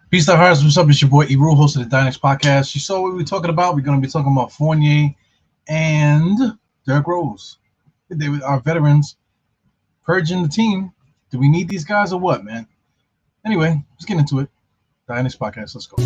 Peace out, hearts. What's up? It's your boy Eru, host of the Dynex podcast. You saw what we were talking about. We're going to be talking about Fournier and Derrick Rose. They are veterans purging the team. Do we need these guys or what, man? Anyway, let's get into it. Dynex podcast. Let's go.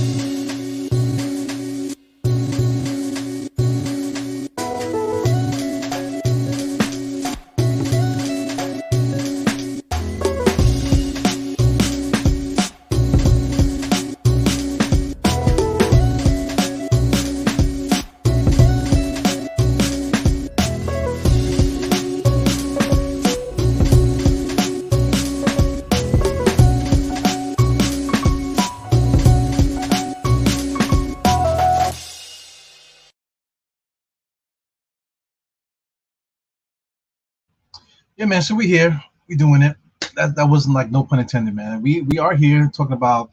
Yeah, man. So we here. We doing it. That wasn't like no pun intended, man. We are here talking about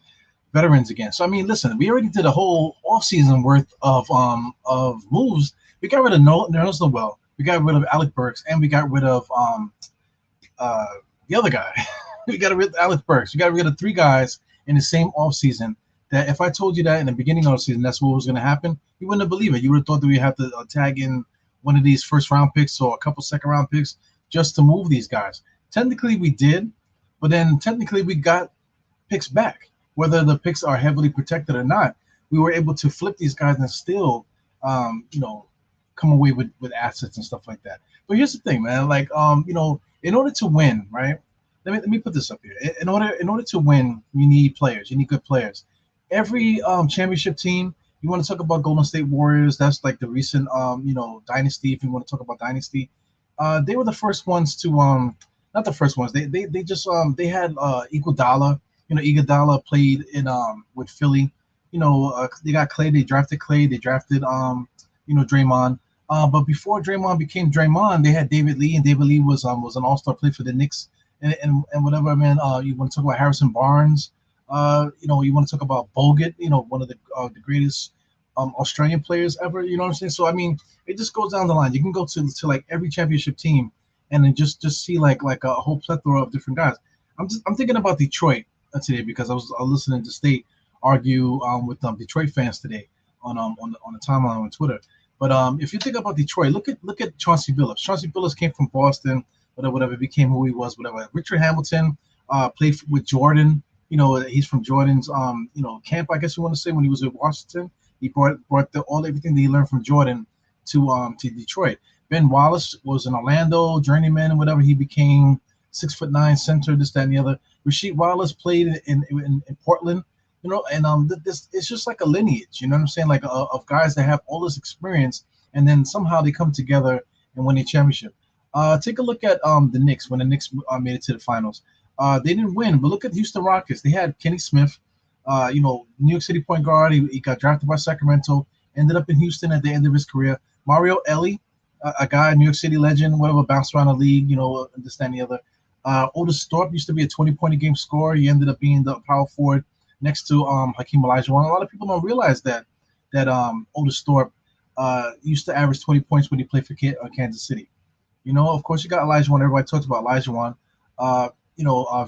veterans again. So I mean, listen, we already did a whole offseason worth of moves. We got rid of Nerlens Noel. We got rid of Alec Burks, and we got rid of uh the other guy. We got rid of Alec Burks. We got rid of three guys in the same offseason. That if I told you that in the beginning of the season, that's what was going to happen, you wouldn't have believed it. You would have thought that we have to tag in one of these first round picks or a couple second round picks just to move these guys. Technically, we did, but then technically we got picks back. Whether the picks are heavily protected or not, we were able to flip these guys and still, you know, come away with assets and stuff like that. But here's the thing, man. Like, in order to win, right? Let me put this up here. In order to win, you need players. You need good players. Every championship team. You want to talk about Golden State Warriors? That's like the recent dynasty. If you want to talk about dynasty, they were the first ones to not the first ones. They just they had Iguodala. Iguodala played in with Philly. They got Clay. They drafted Clay. They drafted Draymond. But before Draymond became Draymond, they had David Lee, and David Lee was an All-Star, played for the Knicks and whatever, man. You want to talk about Harrison Barnes? You want to talk about Bogut? One of the greatest Australian players ever. You know what I'm saying? So I mean, it just goes down the line. You can go to like every championship team, and then just see like a whole plethora of different guys. I'm thinking about Detroit today because I was listening to State argue with Detroit fans today on the timeline on Twitter. But if you think about Detroit, look at Chauncey Billups. Chauncey Billups came from Boston, whatever, became who he was, whatever. Richard Hamilton played with Jordan. He's from Jordan's camp, I guess you want to say, when he was at Washington. He brought everything that he learned from Jordan to Detroit. Ben Wallace was an Orlando journeyman and whatever. He became 6'9" center, this, that, and the other. Rasheed Wallace played in Portland, and this it's just like a lineage, you know what I'm saying, like of guys that have all this experience, and then somehow they come together and win a championship. Take a look at the Knicks when the Knicks made it to the finals. They didn't win, but look at the Houston Rockets. They had Kenny Smith, New York City point guard. He got drafted by Sacramento, ended up in Houston at the end of his career. Mario Elie, a guy, New York City legend, whatever, bounced around the league, this, that, and the other. Otis Thorpe used to be a 20-point-a-game scorer. He ended up being the power forward next to Hakeem Olajuwon. A lot of people don't realize that Otis Thorpe used to average 20 points when he played for Kansas City. Of course, you got Olajuwon. Everybody talks about Olajuwon.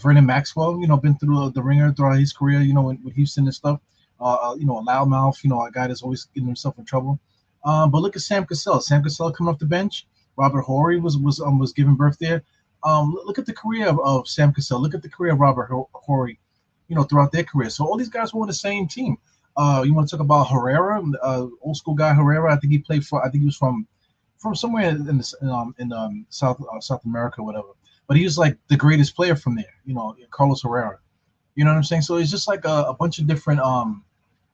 Vernon Maxwell, been through the ringer throughout his career, with Houston and stuff. A loudmouth, a guy that's always getting himself in trouble. But look at Sam Cassell. Sam Cassell coming off the bench. Robert Horry was giving birth there. Look at the career of Sam Cassell. Look at the career of Robert Horry, throughout their career. So all these guys were on the same team. You want to talk about Herrera, old school guy Herrera. I think he was from somewhere in South America, whatever. But he was like the greatest player from there, Carlos Herrera. You know what I'm saying? So it's just like a bunch of different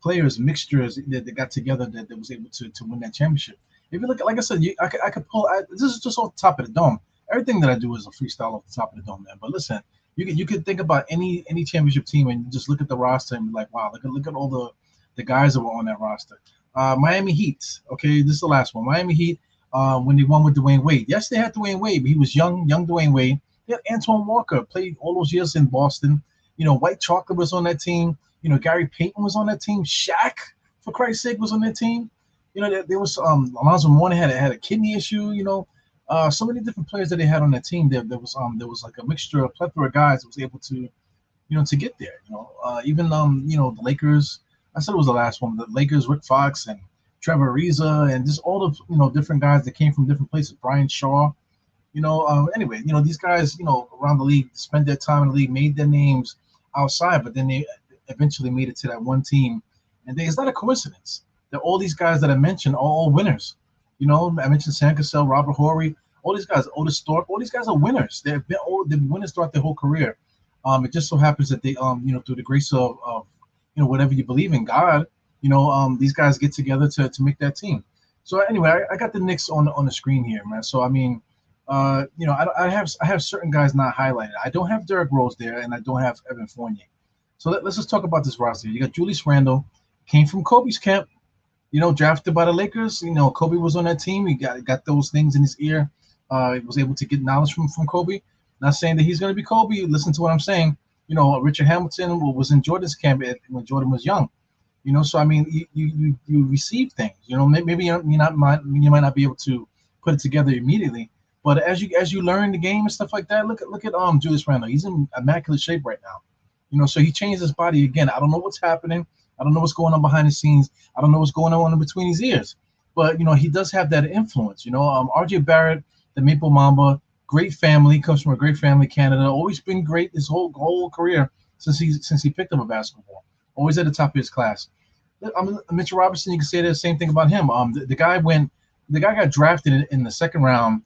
players, mixtures that got together that was able to win that championship. If you look at, like I said, I could pull. This is just off the top of the dome. Everything that I do is a freestyle off the top of the dome, man. But listen, you could think about any championship team and just look at the roster and be like, wow, look at all the guys that were on that roster. Miami Heat. Okay, this is the last one. Miami Heat. When they won with Dwayne Wade. Yes, they had Dwayne Wade, but he was young Dwayne Wade. They had Antoine Walker, played all those years in Boston. White Chocolate was on that team. Gary Payton was on that team. Shaq, for Christ's sake, was on that team. There was Alonzo Mourning had a kidney issue. So many different players that they had on that team. There was like a mixture, a plethora of guys that was able to to get there. Even the Lakers. I said it was the last one. The Lakers, Rick Fox and Trevor Ariza, and just all the different guys that came from different places. Brian Shaw. Anyway, these guys, around the league, spent their time in the league, made their names outside, but then they eventually made it to that one team. And it's not a coincidence that all these guys that I mentioned are all winners. I mentioned Sam Cassell, Robert Horry, all these guys, Otis Thorpe, all these guys are winners. They've been winners throughout their whole career. It just so happens that they, through the grace of whatever you believe in, God, these guys get together to make that team. So anyway, I got the Knicks on the screen here, man. So I mean, I have certain guys not highlighted. I don't have Derrick Rose there, and I don't have Evan Fournier. So let's just talk about this roster. You got Julius Randle, came from Kobe's camp, drafted by the Lakers. Kobe was on that team. He got those things in his ear. He was able to get knowledge from Kobe. Not saying that he's going to be Kobe. Listen to what I'm saying. Richard Hamilton was in Jordan's camp when Jordan was young. So I mean, you receive things. Maybe you might not be able to put it together immediately, but as you learn the game and stuff like that, look at Julius Randle. He's in immaculate shape right now. So he changed his body again. I don't know what's happening. I don't know what's going on behind the scenes. I don't know what's going on in between his ears. But he does have that influence. RJ Barrett, the Maple Mamba, great family, comes from a great family, Canada. Always been great his whole career since he picked up a basketball. Always at the top of his class. Mitchell Robinson, you can say the same thing about him. The guy got drafted in the second round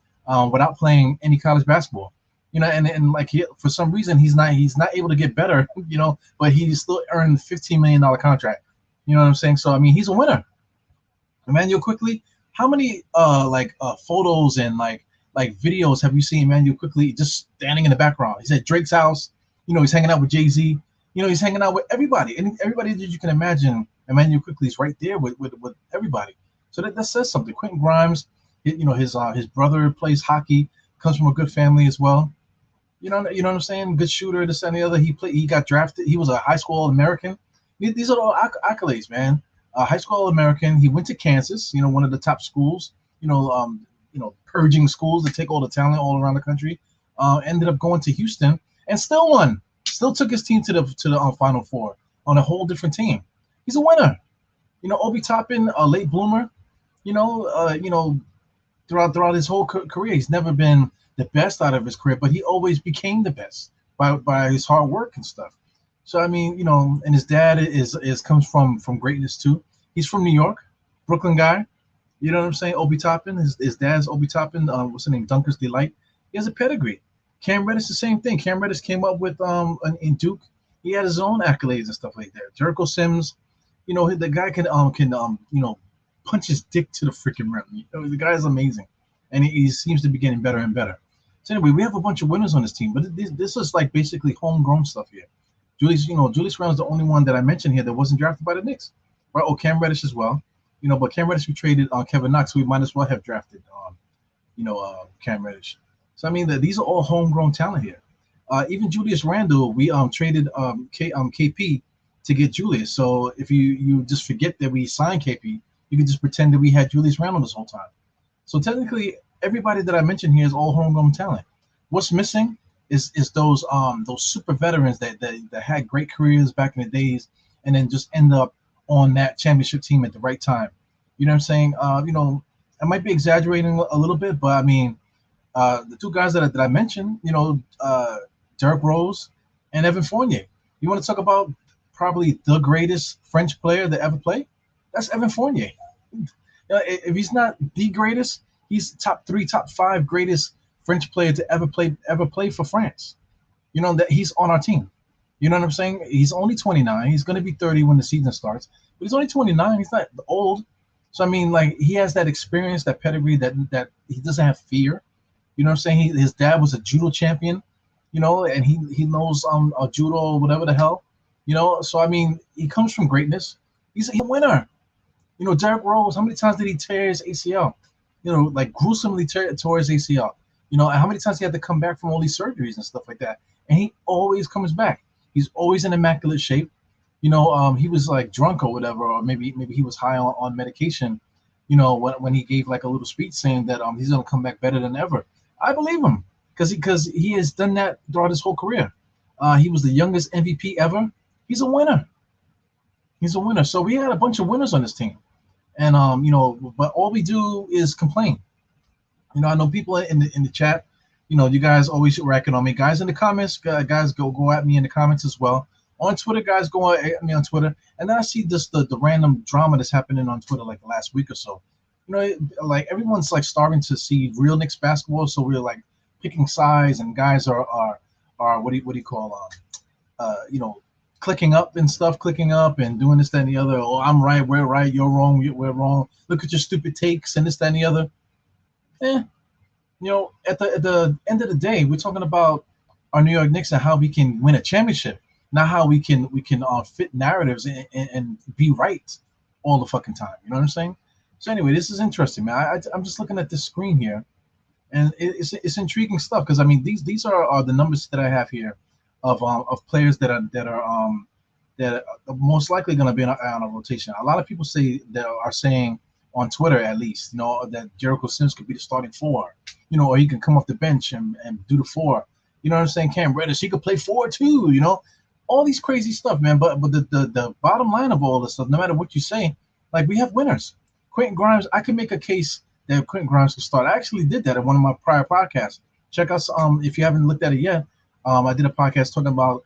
without playing any college basketball. And like for some reason he's not able to get better. But he still earned $15 million contract. You know what I'm saying? So I mean, he's a winner. Emmanuel Quickly, how many photos and like videos have you seen Emmanuel Quickly just standing in the background? He's at Drake's house. He's hanging out with Jay-Z. He's hanging out with everybody, and everybody that you can imagine. Emmanuel Quickly is right there with everybody. So that says something. Quentin Grimes, his brother plays hockey, comes from a good family as well. You know what I'm saying? Good shooter, this and the other. He got drafted. He was a high school All-American. These are all accolades, man. High school All-American. He went to Kansas, one of the top schools. Purging schools that take all the talent all around the country. Ended up going to Houston and still won. Still took his team to the Final Four on a whole different team. He's a winner. Obi Toppin, a late bloomer. Throughout his whole career, he's never been the best out of his career, but he always became the best by his hard work and stuff. So I mean, and his dad comes from greatness too. He's from New York, Brooklyn guy. You know what I'm saying? Obi Toppin, his dad's Obi Toppin. What's his name? Dunker's Delight. He has a pedigree. Cam Reddish, the same thing. Cam Reddish came up with in Duke. He had his own accolades and stuff like that. Jericho Sims, the guy can punch his dick to the freaking rim. The guy is amazing, and he seems to be getting better and better. So anyway, we have a bunch of winners on this team, but this is like basically homegrown stuff here. Julius Randle's the only one that I mentioned here that wasn't drafted by the Knicks, right? Oh, Cam Reddish as well. But Cam Reddish, we traded Kevin Knox, so we might as well have drafted Cam Reddish. So I mean, these are all homegrown talent here. Even Julius Randle, we traded KP to get Julius. So if you just forget that we signed KP, you can just pretend that we had Julius Randle this whole time. So technically, everybody that I mentioned here is all homegrown talent. What's missing is those super veterans that had great careers back in the days, and then just end up on that championship team at the right time. You know what I'm saying? I might be exaggerating a little bit, but I mean, the two guys that I mentioned, Derrick Rose and Evan Fournier. You want to talk about probably the greatest French player that ever played? That's Evan Fournier. If he's not the greatest, he's top 3, top 5 greatest French player to ever play for France. That he's on our team. You know what I'm saying? He's only 29. He's going to be 30 when the season starts, but he's only 29. He's not old. So I mean, like, he has that experience, that pedigree, that he doesn't have fear. You know what I'm saying? His dad was a judo champion, and he knows judo or whatever the hell, So I mean, he comes from greatness. He's a winner. Derrick Rose, how many times did he tear his ACL? Like gruesomely tore his ACL. How many times he had to come back from all these surgeries and stuff like that, and he always comes back. He's always in immaculate shape. He was like drunk or whatever, or maybe he was high on medication. When he gave like a little speech saying that he's gonna come back better than ever. I believe him because he has done that throughout his whole career. He was the youngest MVP ever. He's a winner. He's a winner. So we had a bunch of winners on this team, and but all we do is complain. I know people in the chat. You guys always racking on me. Guys in the comments, guys go at me in the comments as well. On Twitter, guys go at me on Twitter, and then I see this the random drama that's happening on Twitter like the last week or so. Like everyone's like starting to see real Knicks basketball, so we're like picking sides, and guys are what do you call clicking up and stuff, clicking up and doing this, that, and the other. Oh, I'm right, we're right, you're wrong, we're wrong. Look at your stupid takes and this, that, and the other. Eh, at the end of the day, we're talking about our New York Knicks and how we can win a championship, not how we can fit narratives and be right all the fucking time. You know what I'm saying? So anyway, this is interesting, man. I'm just looking at this screen here, and it's intriguing stuff because I mean these are the numbers that I have here of players that are most likely going to be on a rotation. A lot of people are saying on Twitter at least, that Jericho Sims could be the starting four, or he can come off the bench and do the four. You know what I'm saying? Cam Reddish, he could play four too. All these crazy stuff, man. But the bottom line of all this stuff, no matter what you say, like we have winners. Quentin Grimes, I could make a case that Quentin Grimes could start. I actually did that in one of my prior podcasts. Check out if you haven't looked at it yet. I did a podcast talking about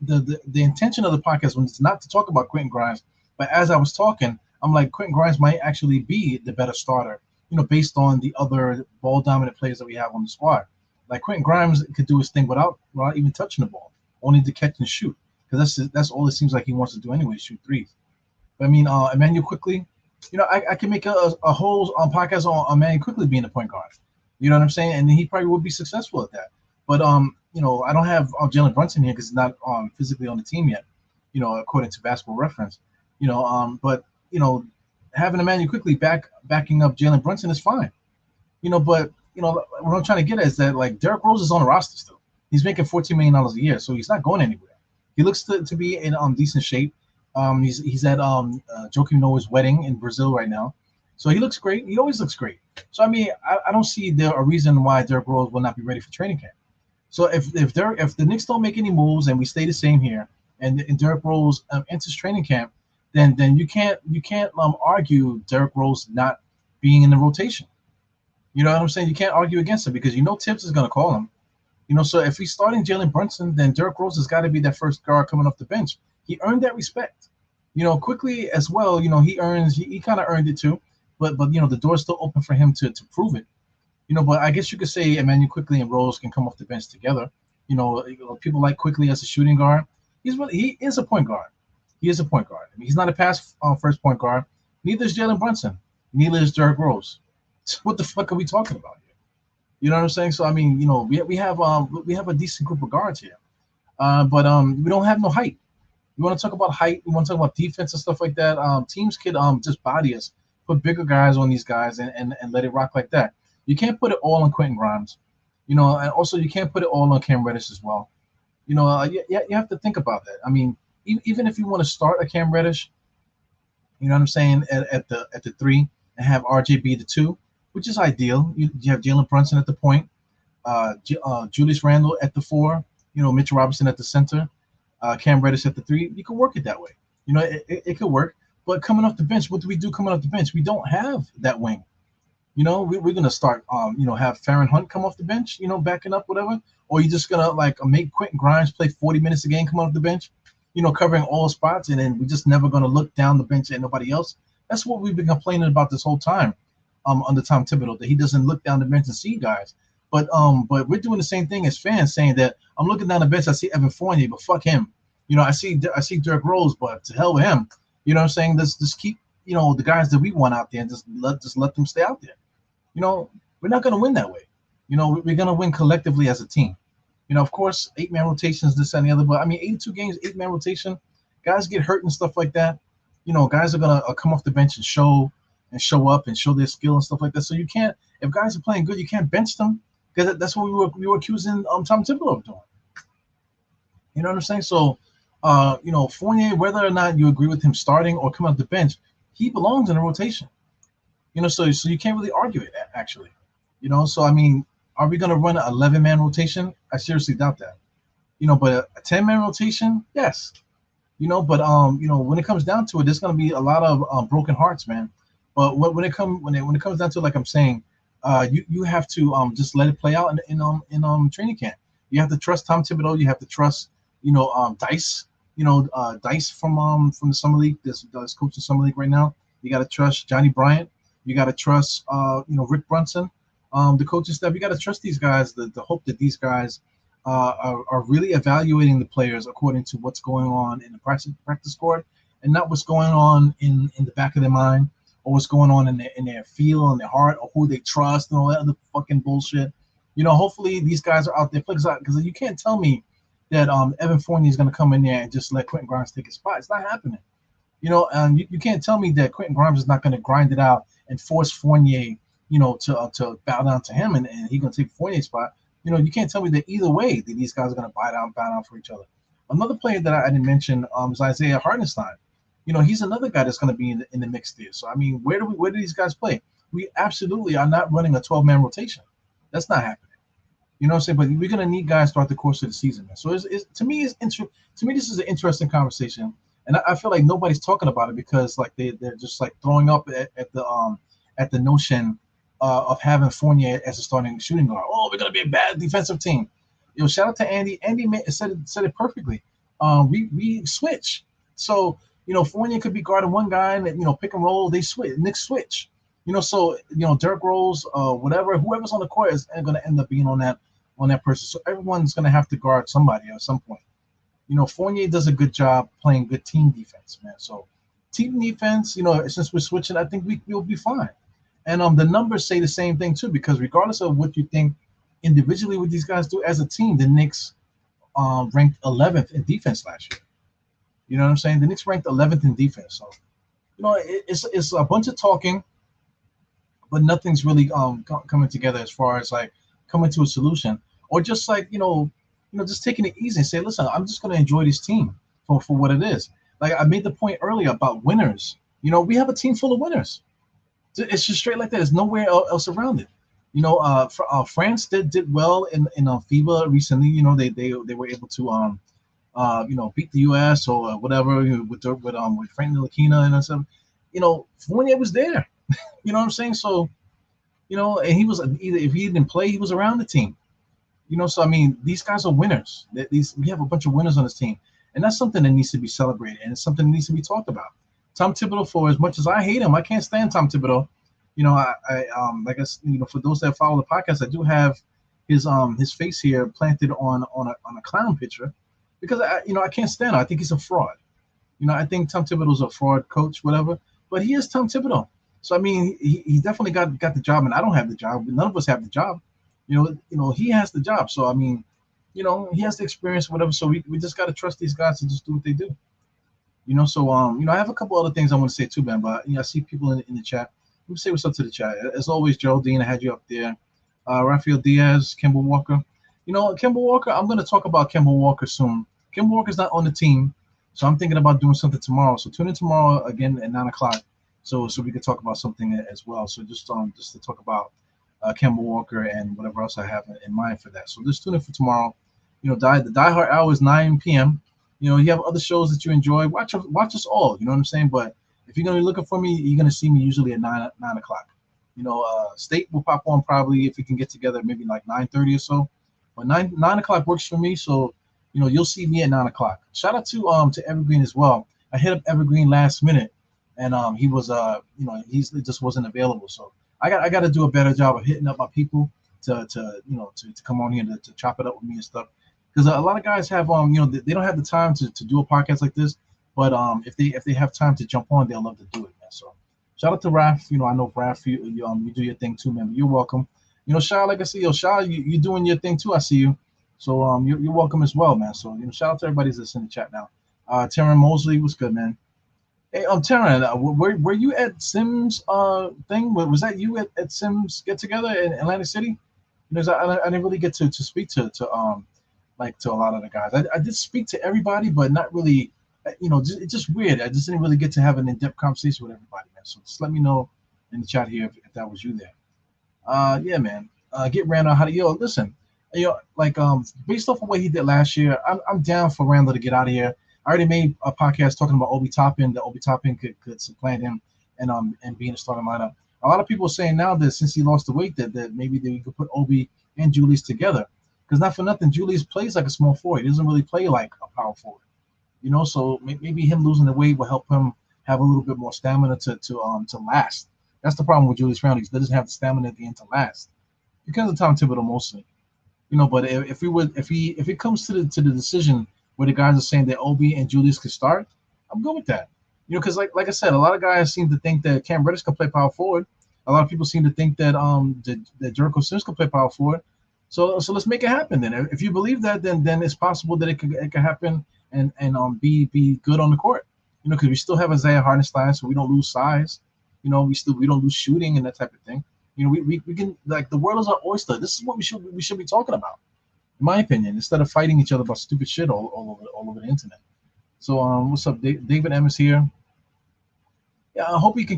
the intention of the podcast was not to talk about Quentin Grimes, but as I was talking, I'm like Quentin Grimes might actually be the better starter, based on the other ball dominant players that we have on the squad. Like Quentin Grimes could do his thing without even touching the ball, only to catch and shoot, because that's all it seems like he wants to do anyway, shoot threes. But I mean, Emmanuel quickly, I can make a whole podcast on Emmanuel quickly being a point guard. You know what I'm saying? And he probably would be successful at that. But I don't have Jalen Brunson here because he's not physically on the team yet. According to Basketball Reference. But having Emmanuel quickly backing up Jalen Brunson is fine. But what I'm trying to get at is that like Derrick Rose is on the roster still. He's making $14 million a year, so he's not going anywhere. He looks to be in decent shape. He's at Joakim Noah's wedding in Brazil right now, so he looks great. He always looks great. So I mean, I don't see a reason why Derrick Rose will not be ready for training camp. So if the Knicks don't make any moves and we stay the same here, and Derrick Rose enters training camp, then you can't argue Derrick Rose not being in the rotation. You know what I'm saying? You can't argue against it because THIBS is going to call him. So if he's starting Jalen Brunson, then Derrick Rose has got to be that first guard coming off the bench. He earned that respect. Quickly as well. He kind of earned it too. But the door's still open for him to prove it. But I guess you could say Emmanuel Quickly and Rose can come off the bench together. People like Quickly as a shooting guard. He is a point guard. He is a point guard. I mean, he's not a pass first point guard. Neither is Jalen Brunson. Neither is Derrick Rose. So what the fuck are we talking about here? You know what I'm saying? So I mean, we have a decent group of guards here, but we don't have no height. We want to talk about height. We want to talk about defense and stuff like that. Teams could just body us, put bigger guys on these guys, and let it rock like that. You can't put it all on Quentin Grimes, and also you can't put it all on Cam Reddish as well. You have to think about that. I mean, even if you want to start a Cam Reddish, you know what I'm saying, at the 3 and have RJ be the 2, which is ideal. You have Jalen Brunson at the point, Julius Randle at the 4, Mitchell Robinson at the center, Cam Reddish at the 3. You can work it that way. It could work. But coming off the bench, what do we do coming off the bench? We don't have that wing. We're gonna start, have Farron Hunt come off the bench, backing up whatever, or you're just gonna make Quentin Grimes play 40 minutes a game, come off the bench, covering all spots, and then we're just never gonna look down the bench at nobody else. That's what we've been complaining about this whole time, under Tom Thibodeau, that he doesn't look down the bench and see guys. But we're doing the same thing as fans, saying that I'm looking down the bench, I see Evan Fournier, but fuck him. I see Derrick Rose, but to hell with him. You know what I'm saying? Let's just keep the guys that we want out there and just let them stay out there. We're not going to win that way. We're going to win collectively as a team. Of course, 8-man rotations, this and the other. But I mean, 82 games, 8-man rotation. Guys get hurt and stuff like that. Guys are going to come off the bench and show up and show their skill and stuff like that. So you can't, if guys are playing good, you can't bench them, because that's what we were accusing Tom Thibodeau of doing. You know what I'm saying? So, Fournier, whether or not you agree with him starting or coming off the bench, he belongs in the rotation. So you can't really argue it, actually. So I mean, are we going to run an 11-man rotation? I seriously doubt that. But a 10-man rotation, yes. When it comes down to it, there's gonna be a lot of broken hearts, man. But when it comes down to it, like I'm saying, you have to just let it play out in training camp. You have to trust Tom Thibodeau. You have to trust Dice. Dice from the summer league. This coach in summer league right now. You got to trust Johnny Bryant. You got to trust Rick Brunson, the coaching staff. You got to trust these guys. The hope that these guys are really evaluating the players according to what's going on in the practice court, and not what's going on in the back of their mind, or what's going on in their feel and their heart, or who they trust and all that other fucking bullshit. Hopefully these guys are out there because you can't tell me that Evan Fournier is going to come in there and just let Quentin Grimes take his spot. It's not happening. You can't tell me that Quentin Grimes is not going to grind it out and force Fournier, to bow down to him, and he's going to take Fournier's spot. You can't tell me that either way that these guys are going to bow down for each other. Another player that I didn't mention is Isaiah Hartenstein. He's another guy that's going to be in the mix there. So I mean, where do these guys play? We absolutely are not running a 12-man rotation. That's not happening. You know what I'm saying? But we're going to need guys throughout the course of the season, man. So to me, this is an interesting conversation, and I feel like nobody's talking about it because like they're just like throwing up at the notion of having Fournier as a starting shooting guard. Oh, we're gonna be a bad defensive team. Shout out to Andy. Andy said it perfectly. We switch. So Fournier could be guarding one guy, and pick and roll. They switch. Knicks switch. So Derrick Rose, whatever, whoever's on the court is going to end up being on that person. So everyone's going to have to guard somebody at some point. Fournier does a good job playing good team defense, man. So team defense, since we're switching, I think we'll be fine. And the numbers say the same thing too, because regardless of what you think individually what these guys do as a team, the Knicks ranked 11th in defense last year. You know what I'm saying? The Knicks ranked 11th in defense. So it's a bunch of talking, but nothing's really coming together as far as like coming to a solution, or just like just taking it easy and say, listen, I'm just going to enjoy this team for what it is. Like I made the point earlier about winners. We have a team full of winners. It's just straight like that. There's nowhere else around it. France did well in FIBA recently. They were able to beat the U.S. or whatever with Frank Ntilikina and stuff. Fournier was there. You know what I'm saying? So and he was either if he didn't play, he was around the team. So I mean, these guys are winners. We have a bunch of winners on this team, and that's something that needs to be celebrated, and it's something that needs to be talked about. Tom Thibodeau, for as much as I hate him, I can't stand Tom Thibodeau. Like for those that follow the podcast, I do have his face here planted on a clown picture because I can't stand him. I think he's a fraud. I think Tom Thibodeau's a fraud coach, whatever. But he is Tom Thibodeau. So I mean, he definitely got the job, and I don't have the job. None of us have the job. He has the job. So I mean, he has the experience, whatever. So we just got to trust these guys to just do what they do. So I have a couple other things I want to say too, man. But I see people in the chat. Let me say what's up to the chat. As always, Geraldine, I had you up there. Rafael Diaz, Kemba Walker. Kemba Walker, I'm going to talk about Kemba Walker soon. Kemba Walker's not on the team, so I'm thinking about doing something tomorrow. So tune in tomorrow again at 9 o'clock, so we can talk about something as well. So just to talk about Kemba Walker and whatever else I have in mind for that. So just tune in for tomorrow. The Die Hard hour is 9 p.m. You have other shows that you enjoy. Watch us all. You know what I'm saying? But if you're gonna be looking for me, you're gonna see me usually at 9 o'clock. State will pop on probably if we can get together, maybe like 9:30 or so. But 9 o'clock works for me, so you'll see me at 9 o'clock. Shout out to Evergreen as well. I hit up Evergreen last minute, and he was he just wasn't available. So I got to do a better job of hitting up my people to come on here to chop it up with me and stuff. Because a lot of guys have they don't have the time to do a podcast like this. But if they have time to jump on, they'll love to do it, man. So shout out to Raph. I know Raph, you do your thing too, man. But you're welcome. Shah, like I see, Shah, you doing your thing too. I see you. So you're welcome as well, man. So shout out to everybody that's in the chat now. Taryn Mosley, what's good, man? Hey, Taryn, were you at Sims thing? Was that you at Sims get together in Atlantic City? Because I didn't really get to speak to a lot of the guys. I did speak to everybody, but not really. It's just weird. I just didn't really get to have an in-depth conversation with everybody, man. So just let me know in the chat here if that was you there. Yeah, man. Get Randall. Listen. Like based off of what he did last year, I'm down for Randall to get out of here. I already made a podcast talking about Obi Toppin, that Obi Toppin could supplant him and be in the starting lineup. A lot of people are saying now that since he lost the weight, that maybe they could put Obi and Julius together. Because not for nothing, Julius plays like a small forward. He doesn't really play like a power forward. So maybe him losing the weight will help him have a little bit more stamina to last. That's the problem with Julius Randle. He doesn't have the stamina at the end to last because of Tom Thibodeau mostly. But if it comes to the decision where the guys are saying that Obi and Julius could start, I'm good with that. Because like I said, a lot of guys seem to think that Cam Reddish can play power forward. A lot of people seem to think that Jericho Sims can play power forward. So let's make it happen then. If you believe that, then it's possible that it could happen and be good on the court. Because we still have Isaiah Hartenstein, so we don't lose size. We don't lose shooting and that type of thing. We can, like, the world is our oyster. This is what we should be talking about, in my opinion, instead of fighting each other about stupid shit all over the internet. So what's up, David M is here. Yeah, I hope he can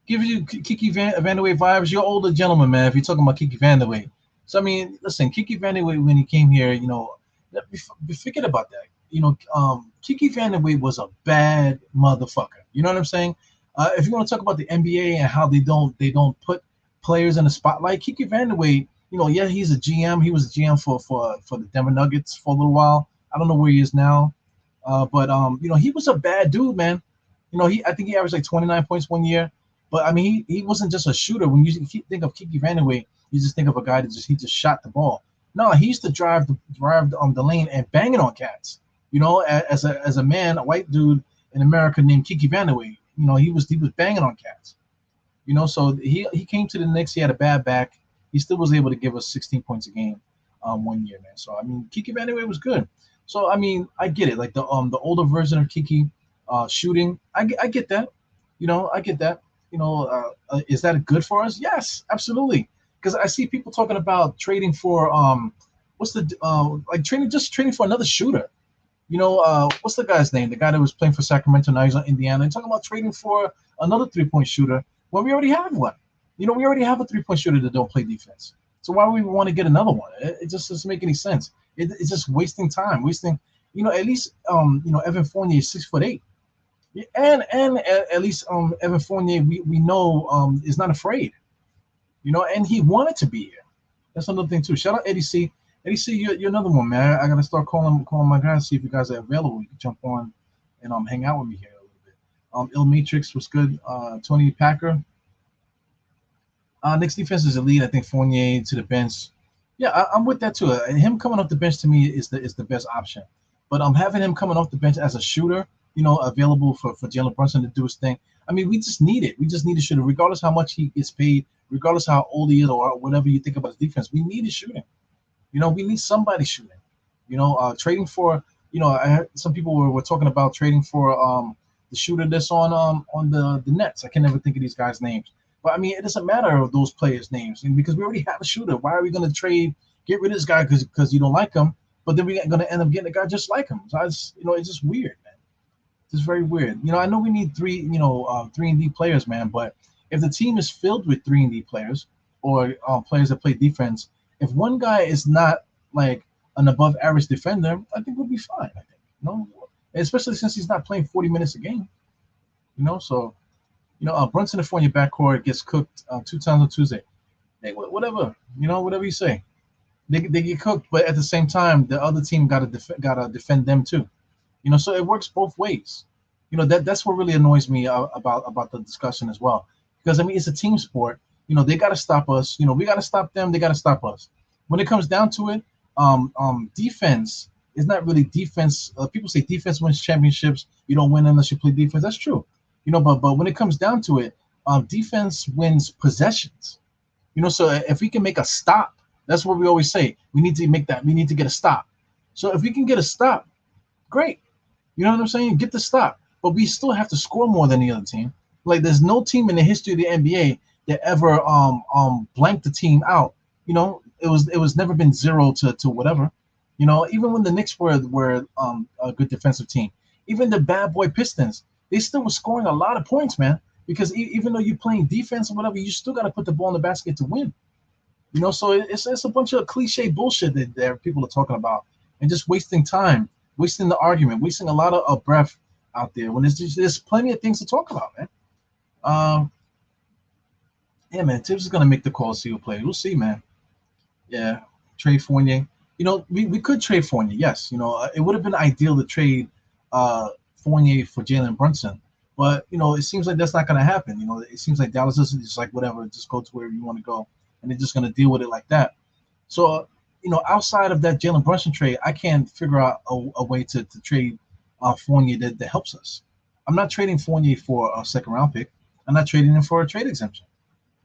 give you Kiki Vandeweghe vibes. You're older gentleman, man. If you're talking about Kiki Vandeweghe, so I mean, listen, Kiki Vandeweghe when he came here, forget about that. Kiki Vandeweghe was a bad motherfucker. You know what I'm saying? If you want to talk about the NBA and how they don't put players in the spotlight, Kiki Vandeweghe, yeah, he's a GM. He was a GM for the Denver Nuggets for a little while. I don't know where he is now, but he was a bad dude, man. I think he averaged like 29 points one year, but I mean, he wasn't just a shooter. When you think of Kiki Vandeweghe, you just think of a guy that he just shot the ball. No, he used to drive the lane and banging on cats. As a man, a white dude in America named Kiki Vandeweghe, he was banging on cats. So he came to the Knicks. He had a bad back. He still was able to give us 16 points a game, one year, man. So I mean, Kiki Vandeweghe was good. So I mean, I get it. Like the older version of Kiki, shooting. I get that. I get that. Is that good for us? Yes, absolutely. Because I see people talking about trading for what's the like trading for another shooter. What's the guy's name? The guy that was playing for Sacramento, now he's on Indiana. They're talking about trading for another 3-point shooter when we already have one. We already have a 3-point shooter that don't play defense. So why would we want to get another one? It just doesn't make any sense. It's just wasting time. At least Evan Fournier is 6'8", and at least Evan Fournier we know is not afraid. And he wanted to be here. That's another thing too. Shout out Eddie C. Eddie C, you're another one, man. I gotta start calling my guys, see if you guys are available. You can jump on and hang out with me here a little bit. Il Matrix was good. Tony Packer. Knicks defense is elite. I think Fournier to the bench. Yeah, I'm with that too. Him coming off the bench to me is the best option. But having him coming off the bench as a shooter, available for Jalen Brunson to do his thing. I mean, we just need it. We just need a shooter, regardless how much he gets paid, regardless how old he is or whatever you think about his defense. We need his shooting. We need somebody shooting. Trading for. I heard some people were talking about trading for the shooter that's on the Nets. I can never think of these guys' names. But I mean, it doesn't matter of those players' names, because we already have a shooter. Why are we going to get rid of this guy because you don't like him? But then we're going to end up getting a guy just like him. So it's just weird, man. It's very weird. I know we need 3-and-D players, man. But if the team is filled with 3-and-D players or players that play defense, if one guy is not like an above average defender, I think we'll be fine. I think, especially since he's not playing 40 minutes a game. So. Brunson and Fournier backcourt gets cooked 2 times on Tuesday. Hey, whatever, whatever you say. They get cooked, but at the same time, the other team gotta defend them too. So it works both ways. That's what really annoys me about the discussion as well. Because I mean, it's a team sport. They gotta stop us. We gotta stop them. They gotta stop us. When it comes down to it, defense is not really defense. People say defense wins championships. You don't win unless you play defense. That's true. But when it comes down to it, defense wins possessions. So if we can make a stop, that's what we always say. We need to make that. We need to get a stop. So if we can get a stop, great. You know what I'm saying? Get the stop. But we still have to score more than the other team. Like there's no team in the history of the NBA that ever blanked the team out. It was never been 0 to whatever. Even when the Knicks were a good defensive team, even the bad boy Pistons. They still were scoring a lot of points, man. Because even though you're playing defense or whatever, you still got to put the ball in the basket to win. You know, so it's a bunch of cliche bullshit that people are talking about and just wasting time, wasting the argument, wasting a lot of breath out there when there's plenty of things to talk about, man. Um, yeah, man, Tibbs is gonna make the call, see who plays. We'll see, man. Yeah, trade Fournier. You know, we could trade Fournier. Yes, you know, it would have been ideal to trade Fournier for Jalen Brunson, but you know, it seems like that's not going to happen. You know, it seems like Dallas is just like whatever, just go to wherever you want to go, and they're just going to deal with it like that. So, you know, outside of that Jalen Brunson trade, I can't figure out a way to trade Fournier that helps us. I'm not trading Fournier for a second round pick. I'm not trading him for a trade exemption.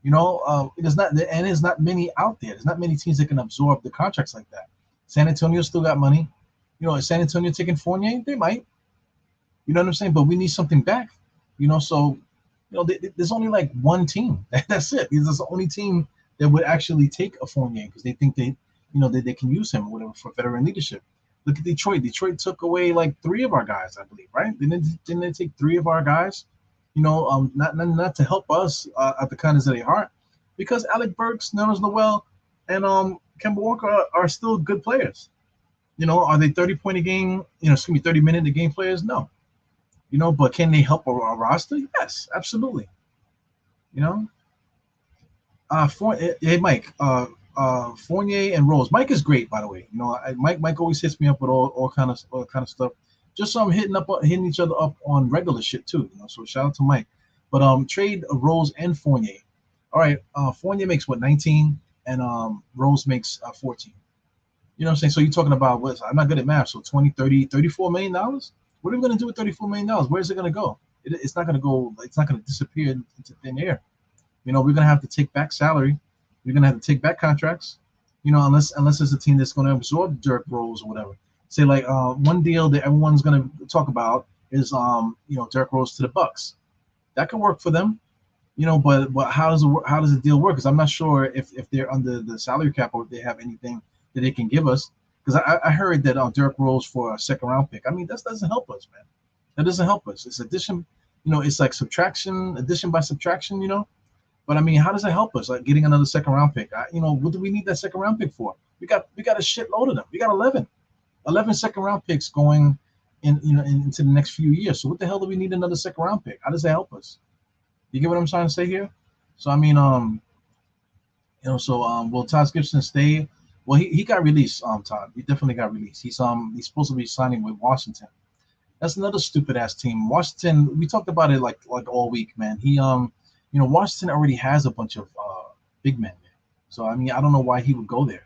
You know, there's not and there's not many out there. There's not many teams that can absorb the contracts like that. San Antonio still got money. You know, is San Antonio taking Fournier? They might. You know what I'm saying? But we need something back. You know, so you know, there's only like one team. That's it. It's the only team that would actually take a Fournier because they think they can use him or whatever for veteran leadership. Look at Detroit. Detroit took away like three of our guys, I believe, right? Didn't they take three of our guys? You know, not to help us at the kindness of their heart, because Alec Burks, Nerlens Noel, and Kemba Walker are still good players. You know, are they 30 point a game? You know, excuse me, 30 minute a game players? No. You know, but can they help a roster? Yes, absolutely. You know, hey Mike, Fournier and Rose. Mike is great, by the way. You know, Mike always hits me up with all kind of stuff. Just hitting each other up on regular shit too. You know, so shout out to Mike. But trade Rose and Fournier. All right, Fournier makes what 19, and Rose makes 14. You know what I'm saying? So you're talking about what? I'm not good at math. So 20, 30, $34 million. What are we going to do with $34 million? Where is it going to go? It's not going to go. It's not going to disappear into thin air. You know, we're going to have to take back salary. We're going to have to take back contracts. You know, unless it's a team that's going to absorb Derrick Rose or whatever. Say like one deal that everyone's going to talk about is Derrick Rose to the Bucks. That could work for them. You know, but how does the deal work? Because I'm not sure if they're under the salary cap or if they have anything that they can give us. Because I heard that Derrick Rose for a second round pick. I mean, that doesn't help us, man. That doesn't help us. It's addition. You know, it's like subtraction, addition by subtraction. You know, but I mean, how does that help us? Like getting another second round pick. What do we need that second round pick for? We got a shitload of them. We got 11 second round picks going into the next few years. So what the hell do we need another second round pick? How does that help us? You get what I'm trying to say here? So I mean, will Todd Gibson stay? Well, he got released. Todd, he definitely got released. He's supposed to be signing with Washington. That's another stupid ass team. Washington. We talked about it like all week, man. Washington already has a bunch of big men there. So I mean, I don't know why he would go there.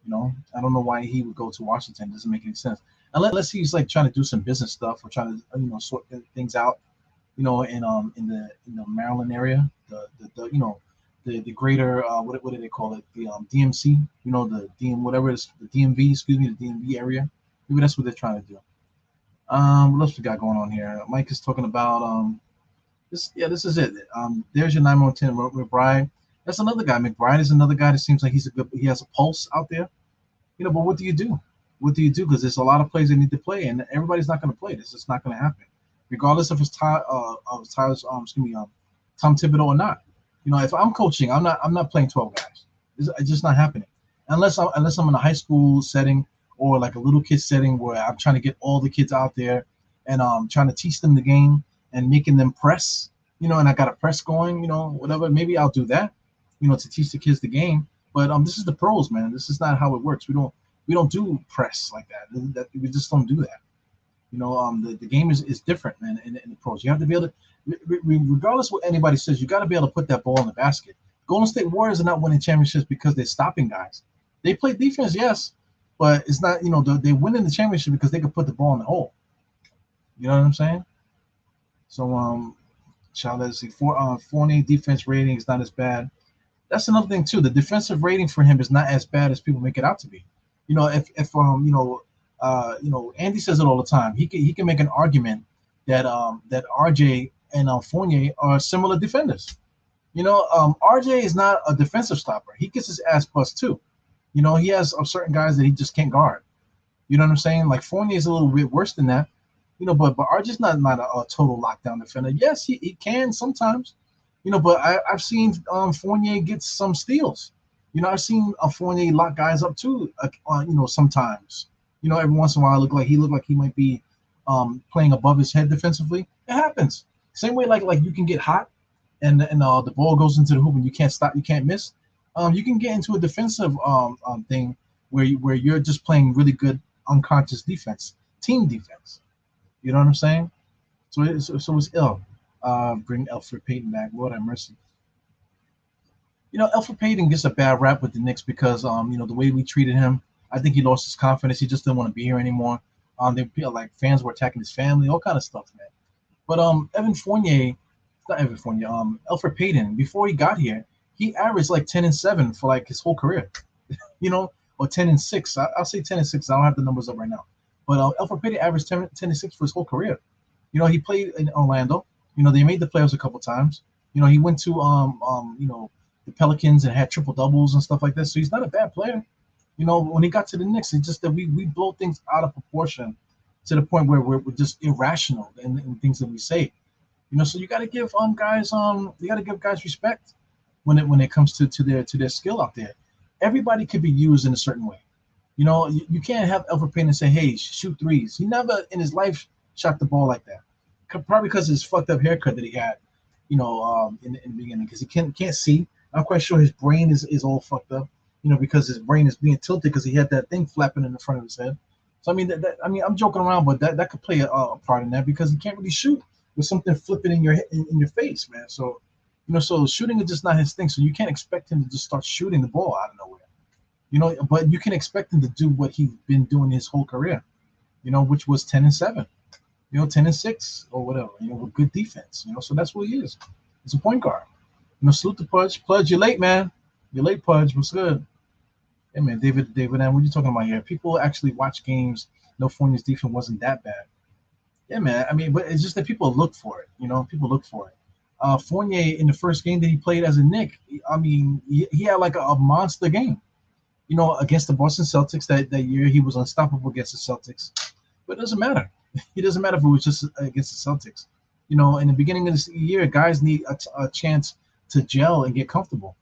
You know, I don't know why he would go to Washington. It doesn't make any sense unless he's like trying to do some business stuff or trying to sort things out. You know, in the Maryland area, the greater what do they call it? The DMC, you know, the DM whatever it is, the DMV, excuse me, the DMV area. Maybe that's what they're trying to do. What else we got going on here? Mike is talking about this is it. There's your 910 McBride. That's another guy. McBride is another guy that seems like he has a pulse out there. You know, but what do you do? What do you do? Because there's a lot of players that need to play, and everybody's not going to play. This is not going to happen, regardless if it's Tom Thibodeau or not. You know, if I'm coaching, I'm not playing 12 guys. It's just not happening, unless I'm in a high school setting or like a little kid setting where I'm trying to get all the kids out there and trying to teach them the game and making them press. You know, and I got a press going. You know, whatever. Maybe I'll do that. You know, to teach the kids the game. But this is the pros, man. This is not how it works. We don't do press like that. We just don't do that. You know, the game is different, man. In the pros, you have to be able to, regardless of what anybody says, you got to be able to put that ball in the basket. Golden State Warriors are not winning championships because they're stopping guys. They play defense, yes, but it's not. You know, they're winning the championship because they can put the ball in the hole. You know what I'm saying? So, let's see. Fournier defense rating is not as bad. That's another thing too. The defensive rating for him is not as bad as people make it out to be. You know, if Andy says it all the time. He can make an argument that that RJ and Fournier are similar defenders. You know, RJ is not a defensive stopper. He gets his ass bust too. You know, he has certain guys that he just can't guard. You know what I'm saying? Like Fournier is a little bit worse than that. You know, but RJ's not a total lockdown defender. Yes, he can sometimes. You know, but I've seen Fournier get some steals. I've seen a Fournier lock guys up too. Sometimes. Every once in a while, he looked like he might be playing above his head defensively. It happens. Same way, like you can get hot, and the ball goes into the hoop and you can't stop, you can't miss. You can get into a defensive thing where you're just playing really good unconscious defense, team defense. You know what I'm saying? So it's ill. Bring Elfrid Payton back. Lord have mercy. Elfrid Payton gets a bad rap with the Knicks because the way we treated him. I think he lost his confidence. He just didn't want to be here anymore. They feel like fans were attacking his family, all kind of stuff, man. But Evan Fournier, not Evan Fournier, Elfrid Payton, before he got here, he averaged like 10-7 for like his whole career. Or 10-6. I'll say 10-6. I don't have the numbers up right now. But Elfrid Payton averaged 10-6 for his whole career. He played in Orlando. They made the playoffs a couple times. He went to the Pelicans and had triple doubles and stuff like that. So he's not a bad player. When he got to the Knicks, it's just that we blow things out of proportion to the point where we're just irrational in things that we say. So you got to give guys respect when it comes to their skill out there. Everybody could be used in a certain way. You can't have Elfrid Payton say, "Hey, shoot threes." He never in his life shot the ball like that. Probably because of his fucked up haircut that he had, in the beginning, because he can't see. I'm quite sure his brain is all fucked up, because his brain is being tilted because he had that thing flapping in the front of his head. So I mean, I'm joking around, but that could play a part in that because he can't really shoot with something flipping in your face, man. So, so shooting is just not his thing. So you can't expect him to just start shooting the ball out of nowhere, But you can expect him to do what he's been doing his whole career, which was 10-7, 10-6 or whatever, with good defense, So that's what he is. He's a point guard. Salute to Pudge. Pudge, you're late, man. You're late, Pudge. What's good? Hey, man, David, and what are you talking about here? People actually watch games. No, Fournier's defense wasn't that bad. Yeah, man. I mean, but it's just that people look for it. People look for it. Fournier in the first game that he played as a Knick, I mean, he had like a monster game. Against the Boston Celtics that year, he was unstoppable against the Celtics. But it doesn't matter. It doesn't matter if it was just against the Celtics. In the beginning of this year, guys need a chance to gel and get comfortable.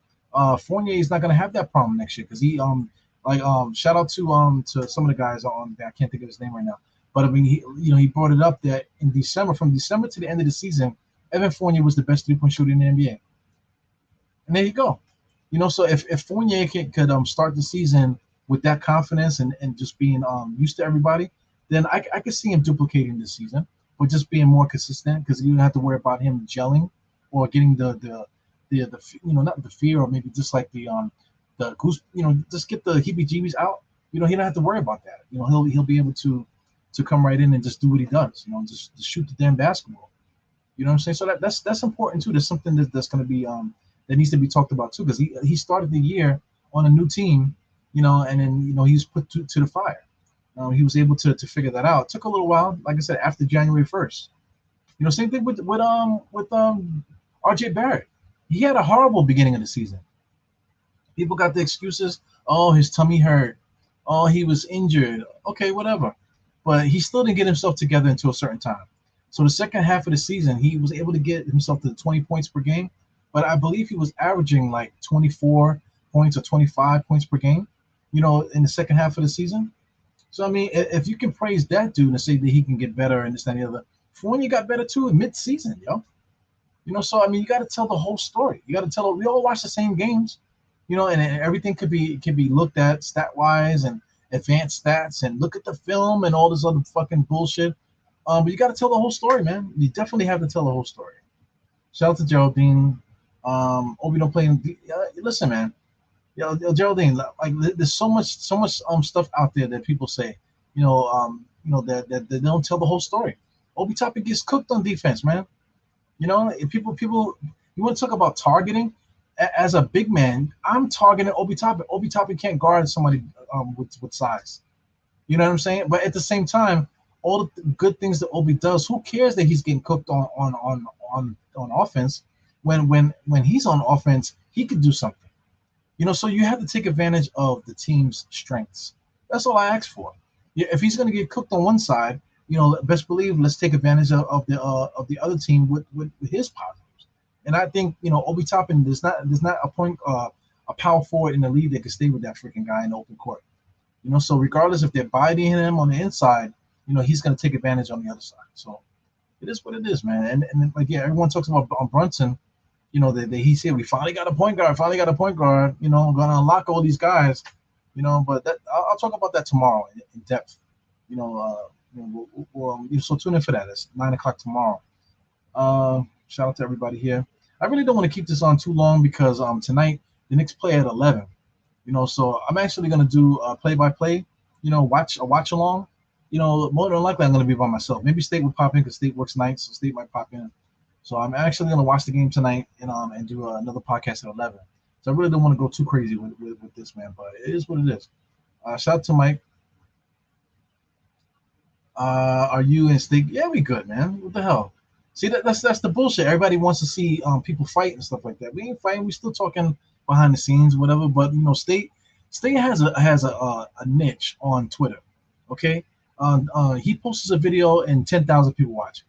Fournier is not going to have that problem next year because he shout out to some of the guys on there. I can't think of his name right now, but I mean he brought it up that in December, from December to the end of the season, Evan Fournier was the best 3-point shooter in the NBA. And there you go. So if Fournier could start the season with that confidence and just being used to everybody, then I could see him duplicating this season, but just being more consistent because you don't have to worry about him gelling or getting the not the fear or maybe just like the goose, just get the heebie-jeebies out. He don't have to worry about that. He'll be able to come right in and just do what he does. Just shoot the damn basketball. You know what I'm saying? So that's important too. There's something that's going to be that needs to be talked about too because he started the year on a new team, and then he was put to the fire. He was able to figure that out. It took a little while, like I said, after January 1st. Same thing with RJ Barrett. He had a horrible beginning of the season. People got the excuses. Oh, his tummy hurt. Oh, he was injured. Okay, whatever. But he still didn't get himself together until a certain time. So the second half of the season, he was able to get himself to 20 points per game. But I believe he was averaging like 24 points or 25 points per game, in the second half of the season. So, I mean, if you can praise that dude and say that he can get better and this and the other, Fournier got better too in mid-season, yo. So I mean, you got to tell the whole story. You got to tell. We all watch the same games, and everything can be looked at stat-wise and advanced stats and look at the film and all this other fucking bullshit. But you got to tell the whole story, man. You definitely have to tell the whole story. Shout out to Geraldine. Obi don't play. Listen, man. Geraldine, like there's so much stuff out there that people say, that they don't tell the whole story. Obi Toppin gets cooked on defense, man. If people, you want to talk about targeting as a big man. I'm targeting Obi Toppin. Obi Toppin can't guard somebody with size. You know what I'm saying? But at the same time, all the good things that Obi does, who cares that he's getting cooked on offense? When he's on offense, he could do something. So you have to take advantage of the team's strengths. That's all I ask for. If he's going to get cooked on one side, best believe let's take advantage of the other team with his positives. And I think Obi Toppin there's not a a power forward in the league that can stay with that freaking guy in the open court. So regardless if they're biting him on the inside, he's going to take advantage on the other side. So it is what it is, man. And like, yeah, everyone talks about Brunson. He said we finally got a point guard. Going to unlock all these guys. But I'll talk about that tomorrow in depth. So tune in for that. It's 9 o'clock tomorrow. Shout out to everybody here. I really don't want to keep this on too long because tonight the Knicks play at 11. So I'm actually gonna do play-by-play. Watch along. More than likely I'm gonna be by myself. Maybe State will pop in because State works nights, so State might pop in. So I'm actually gonna watch the game tonight and do another podcast at 11. So I really don't want to go too crazy with this, man. But it is what it is. Shout out to Mike. Are you in State? Yeah, we good, man. What the hell? See, that's the bullshit. Everybody wants to see people fight and stuff like that. We ain't fighting. We still talking behind the scenes, whatever. But State has a niche on Twitter. Okay, he posts a video and 10,000 people watch.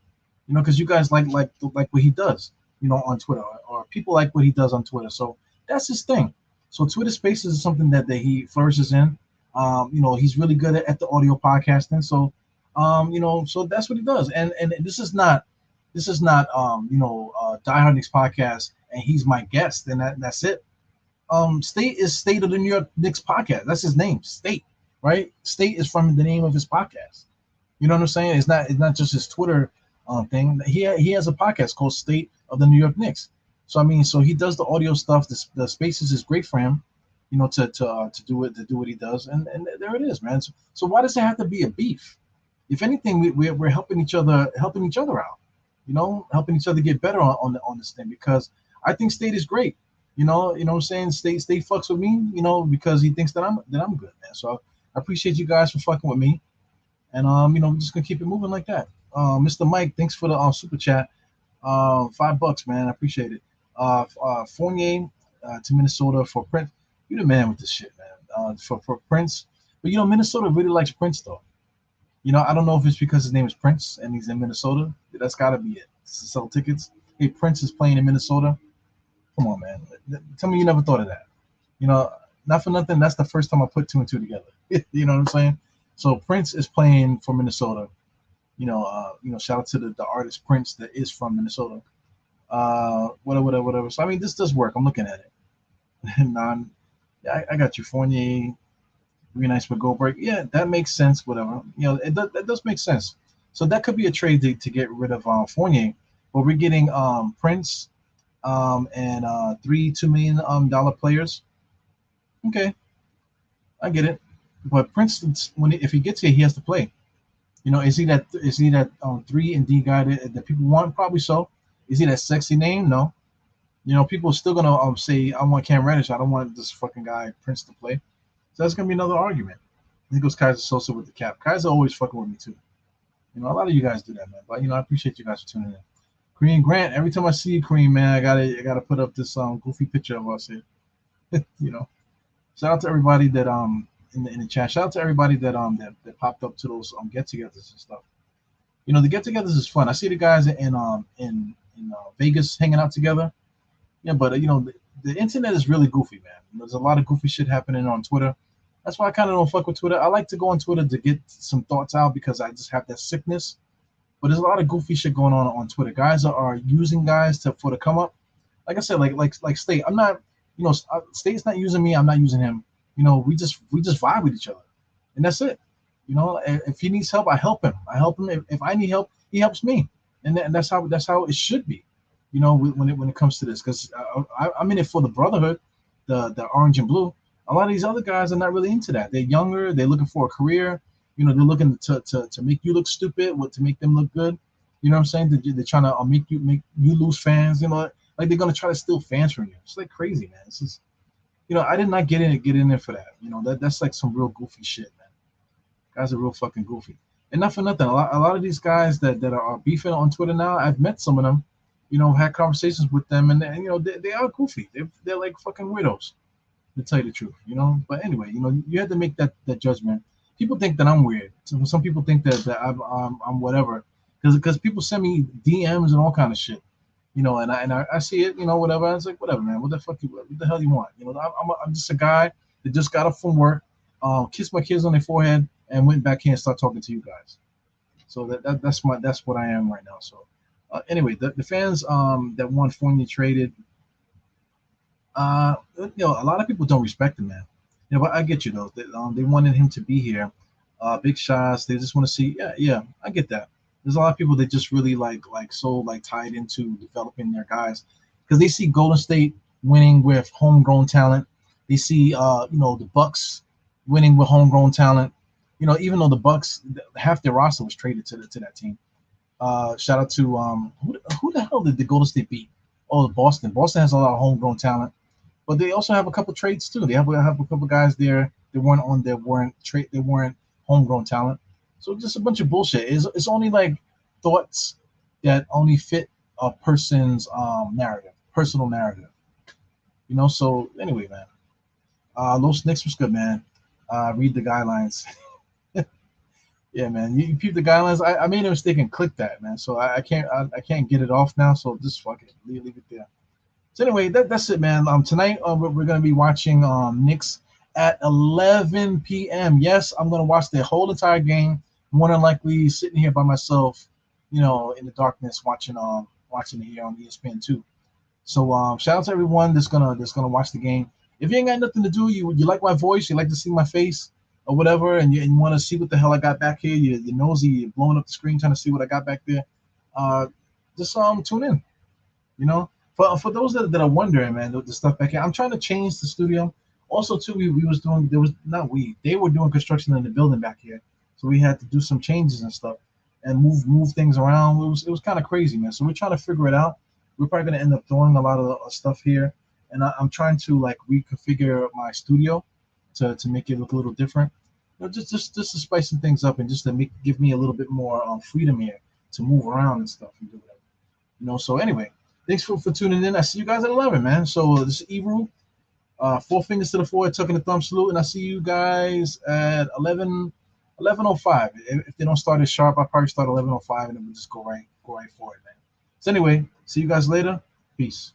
Because you guys like what he does. On Twitter, or people like what he does on Twitter. So that's his thing. So Twitter Spaces is something that he flourishes in. He's really good at the audio podcasting. So so that's what he does. And this is not Die Hard Knicks podcast, and he's my guest, and that's it. State is State of the New York Knicks podcast. That's his name, State, right? State is from the name of his podcast. You know what I'm saying? It's not just his Twitter thing. He has a podcast called State of the New York Knicks. So so he does the audio stuff. The Spaces is great for him, to do what he does, and there it is, man. So why does it have to be a beef? If anything, we're helping each other out. Helping each other get better on this thing, because I think State is great. What I'm saying? State fucks with me, because he thinks that I'm good, man. So I appreciate you guys for fucking with me, and we're just gonna keep it moving like that. Mr. Mike, thanks for the super chat. $5, man. I appreciate it. Fournier to Minnesota for Prince. You the man with this shit, man. For Prince, but Minnesota really likes Prince though. I don't know if it's because his name is Prince and he's in Minnesota. That's got to be it. To sell tickets. Hey, Prince is playing in Minnesota. Come on, man. Tell me you never thought of that. Not for nothing. That's the first time I put 2 and 2 together. You know what I'm saying? So Prince is playing for Minnesota. Shout out to the artist Prince that is from Minnesota. Whatever. So this does work. I'm looking at it. And I got you, Fournier. Really nice for Goldberg. Yeah, that makes sense. Whatever. That does make sense. So that could be a trade to get rid of Fournier, but we're getting Prince and 3 $2 million players. Okay, I get it. But Prince, if he gets here, he has to play. Is he that 3 and D guy that people want? Probably so. Is he that sexy name? No. People are still gonna say I want Cam Reddish. I don't want this fucking guy Prince to play. So that's gonna be another argument. I think it was Kaiser Sosa with the cap. Kaiser always fucking with me too. A lot of you guys do that, man. But I appreciate you guys for tuning in. Kareem Grant. Every time I see you, Kareem, man, I gotta put up this goofy picture of us here. Shout out to everybody that in the chat. Shout out to everybody that popped up to those get-togethers and stuff. The get-togethers is fun. I see the guys in Vegas hanging out together. Yeah, but the internet is really goofy, man. There's a lot of goofy shit happening on Twitter. That's why I kind of don't fuck with Twitter. I like to go on Twitter to get some thoughts out because I just have that sickness. But there's a lot of goofy shit going on Twitter. Guys are using guys for the come up. Like I said, like State. I'm not, State's not using me. I'm not using him. We just vibe with each other, and that's it. If he needs help, I help him. If I need help, he helps me, and that's how it should be. When it comes to this, because I'm in it for the brotherhood, the orange and blue. A lot of these other guys are not really into that. They're younger. They're looking for a career. They're looking to make you look stupid, to make them look good. You know what I'm saying? They're trying to make you lose fans. Like they're gonna try to steal fans from you. It's like crazy, man. It's just, I did not get in there for that. That's like some real goofy shit, man. Guys are real fucking goofy. And not for nothing. A lot of these guys that are beefing on Twitter now, I've met some of them. Had conversations with them, and they are goofy. They're like fucking weirdos, to tell you the truth. But anyway, you had to make that judgment. People think that I'm weird. Some people think that I'm whatever, because people send me DMs and all kind of shit. And I see it, whatever. I was like, whatever, man. What the hell you want? I'm just a guy that just got up from work, kissed my kids on their forehead, and went back here and start talking to you guys. So that's what I am right now. So anyway, the fans that won Fournier traded, a lot of people don't respect him, man. But I get you though. They wanted him to be here. Big shots. They just want to see. Yeah, yeah, I get that. There's a lot of people that just really like tied into developing their guys because they see Golden State winning with homegrown talent. They see the Bucks winning with homegrown talent. Even though the Bucks half their roster was traded to that team. Shout out to who the hell did the Golden State beat? Oh, Boston. Boston has a lot of homegrown talent, but they also have a couple trades too. They have a couple guys there that weren't homegrown talent. So just a bunch of bullshit. It's only like thoughts that only fit a person's personal narrative. So anyway, man. Los Knicks was good, man. Read the guidelines. Yeah, man. You peep the guidelines. I made a mistake and clicked that, man. So I can't get it off now. So just fuck it. Leave it there. So anyway, that's it, man. Tonight we're gonna be watching Knicks at 11 p.m. Yes, I'm gonna watch the whole entire game. More than likely sitting here by myself, in the darkness watching it here on ESPN2. So shout out to everyone that's gonna watch the game. If you ain't got nothing to do, you like my voice, you like to see my face or whatever, and you want to see what the hell I got back here, you're nosy, you're blowing up the screen trying to see what I got back there. Just tune in. For those that are wondering, man, the stuff back here, I'm trying to change the studio. Also, too, we was doing there was not we they were doing construction in the building back here, so we had to do some changes and stuff and move things around. It was kind of crazy, man. So we're trying to figure it out. We're probably gonna end up doing a lot of stuff here, and I'm trying to like reconfigure my studio to make it look a little different. Just to spice some things up and just to give me a little bit more freedom here to move around and stuff and do whatever. So anyway, thanks for tuning in. I see you guys at 11, man. So this is Ebru. Four fingers to the forehead, tucking the thumb salute, and I see you guys at 11:05. If they don't start as sharp, I'll probably start 11:05, and then we'll just go right for it, man. So anyway, see you guys later. Peace.